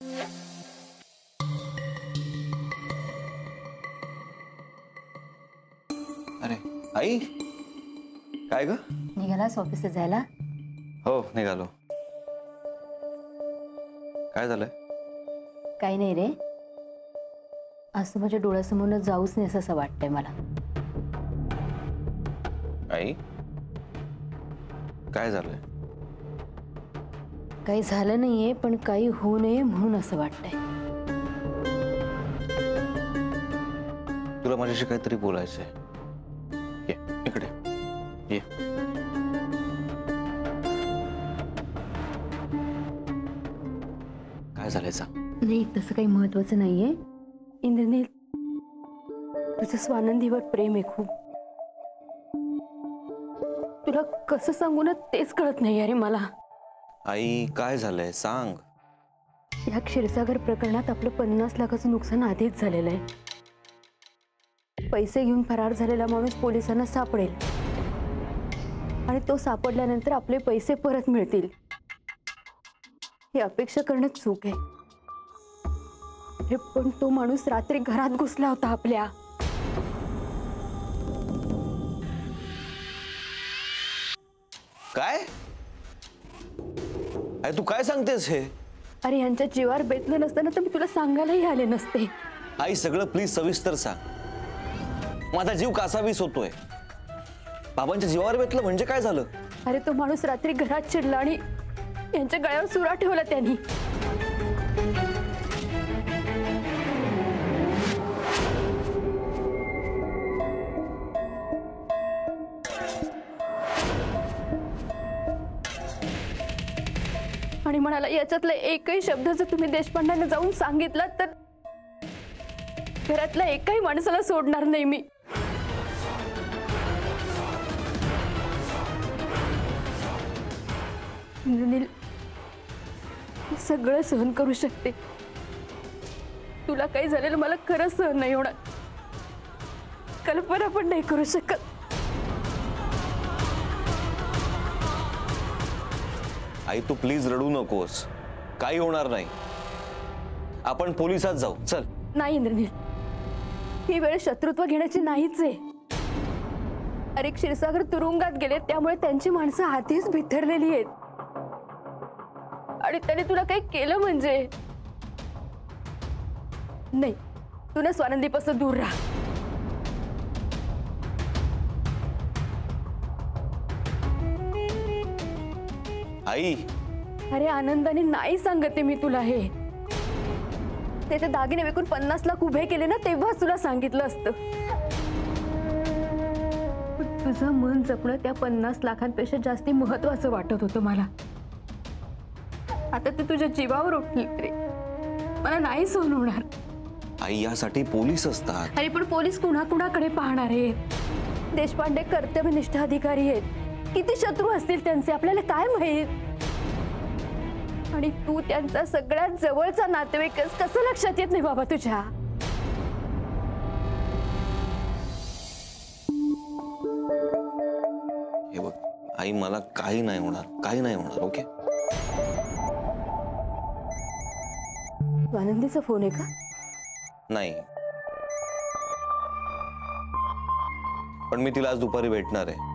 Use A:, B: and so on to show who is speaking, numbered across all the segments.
A: अरे आई, काय ग?
B: निघालास ऑफिसला जायला?
A: हो निघालो. काय झालंय?
B: काही नाही रे, असं माझ्या डोळ्यासमोर जाऊच नाही असं वाटतंय मला.
A: आई, काय झालंय?
B: काही झालं नाहीये, पण काही होऊ नये म्हणून असं वाटतंय.
A: तुला माझ्याशी काहीतरी बोलायचंय. ये इकडे ये. काय झालंय सांग?
B: नाही, तसं काही महत्वाचं नाहीये. इंद्रनील, तुझं स्वानंदीवर प्रेम आहे खूप. तुला कसं सांगू ना तेच कळत नाही अरे मला.
A: आई, काय झालंय सांग.
B: या क्षीरसागर प्रकरणात आपलं 50 लाखाचं नुकसान आधीच झालेलं आहे. पैसे घेऊन फरार झालेला माणूस पोलिसांना सापडेल आणि तो सापडल्यानंतर आपले पैसे परत मिळतील ही अपेक्षा करणं चूक आहे. हे पण तो माणूस रात्री घरात घुसला होता आपल्या.
A: काय? आई, तू काय सांगतेस हे?
B: अरे यांच्या जीवावर बेतलं नसतं ना तर मी तुला सांगायलाही आले नसते.
A: आई, सगळं प्लीज सविस्तर सांग. माझा जीव कासावीस होतोय. बाबांच्या जीवावर बेतलं म्हणजे काय झालं?
B: अरे तो माणूस रात्री घरात चिडला आणि यांच्या गळ्यावर सुरा ठेवला त्यांनी. आणि म्हणाला याच्यातला एकही शब्द जर तुम्ही देशपांड्यांना जाऊन सांगितला तर घरातल्या एकाही माणसाला सोडणार नाही मी. इंद्रनील, मी सगळं सहन करू शकते. तुला काही झालेलं मला खरंच सहन नाही होणार. कल्पना पण नाही करू शकत.
A: आई, तू प्लीज रडू नकोस. काही होणार नाही. आपण पोलिसात जाऊ, चल.
B: नाही इंद्रनील, ही वेळ शत्रुत्व घेण्याची नाहीच आहे. अरे क्षीरसागर तुरुंगात गेले त्यामुळे त्यांची माणसं आधीच भितरलेली आहेत आणि त्याने तुला काही केलं म्हणजे नाही. तू ना स्वानंदीपासून दूर राहा.
A: आई,
B: अरे आनंदाने नाही सांगते मी तुला. हे त्याचे दागिने विकून 50 लाख उभे केले ना तेव्हाच तुला सांगितलं असतं. तुझं मन जपणं त्या 50 लाखांपेक्षा जास्ती महत्वाचं वाटत होतं मला. आता ते तुझ्या जीवावर उठले रे, मला नाही सहन होणार.
A: आई, यासाठी पोलीस असतात.
B: अरे पण पोलीस कुणाकुणाकडे पाहणार आहेत? देशपांडे कर्तव्यनिष्ठ अधिकारी आहेत. किती शत्रू असतील त्यांचे आपल्याला काय माहित. आणि तू त्यांचा सगळ्यात जवळचा नातेवाईकच. कसं लक्षात येत नाही बाबा तुझ्या?
A: हे बघ आई, मला काही नाही होणार, काही नाही होणार. ओके.
B: आनंदीचा फोन आहे का?
A: नाही, पण मी तिला आज दुपारी भेटणार आहे.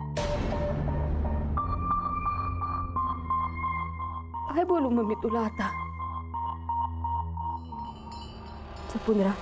B: काय बोलू मग मी तुला आता? जपून राहा.